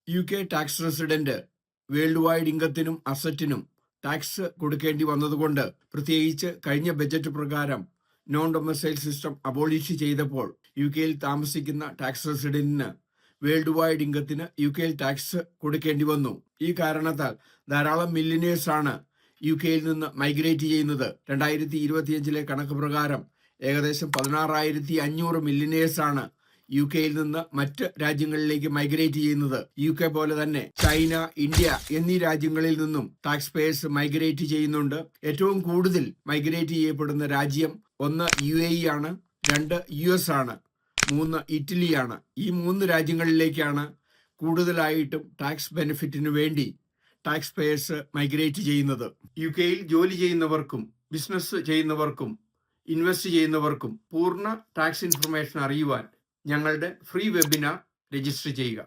UK tax resident world wide ഇൻകത്തിനും അസറ്റിനും tax കൊടുക്കേണ്ടി വന്നതുകൊണ്ട്, പ്രത്യേകിച്ച് കഴിഞ്ഞ ബജറ്റ് പ്രകാരം നോൺ ഡൊമസൈൽ സിസ്റ്റം അബോളിഷ് ചെയ്തപ്പോൾ UK താമസിക്കുന്ന ടാക്സ് റെസിഡന്റിന് വേൾഡ് വൈഡ് ഇൻകത്തിന് UK ടാക്സ് കൊടുക്കേണ്ടി വന്നു. ഈ കാരണത്താൽ ധാരാളം മില്യനേഴ്സ് ആണ് UK നിന്ന് മൈഗ്രേറ്റ് ചെയ്യുന്നത്. 2025 കണക്ക് പ്രകാരം ഏകദേശം 16,500 മില്യനേഴ്സ് ആണ് UK നിന്ന് മറ്റ് രാജ്യങ്ങളിലേക്ക് മൈഗ്രേറ്റ് ചെയ്യുന്നത്. UK പോലെ തന്നെ ചൈന, ഇന്ത്യ എന്നീ രാജ്യങ്ങളിൽ നിന്നും ടാക്സ് പേയേഴ്സ് മൈഗ്രേറ്റ് ചെയ്യുന്നുണ്ട്. ഏറ്റവും കൂടുതൽ മൈഗ്രേറ്റ് ചെയ്യപ്പെടുന്ന രാജ്യം 1 UAE ആണ്, 2 US ആണ്, 3 ഇറ്റലിയാണ്. ഈ 3 രാജ്യങ്ങളിലേക്കാണ് കൂടുതലായിട്ടും ടാക്സ് ബെനിഫിറ്റിനു വേണ്ടി ടാക്സ് പേയേഴ്സ് മൈഗ്രേറ്റ് ചെയ്യുന്നത്. UK ജോലി ചെയ്യുന്നവർക്കും ബിസിനസ് ചെയ്യുന്നവർക്കും ഇൻവെസ്റ്റ് ചെയ്യുന്നവർക്കും പൂർണ്ണ ടാക്സ് ഇൻഫർമേഷൻ അറിയുവാൻ ഞങ്ങളുടെ ഫ്രീ വെബിനാർ രജിസ്റ്റർ ചെയ്യുക.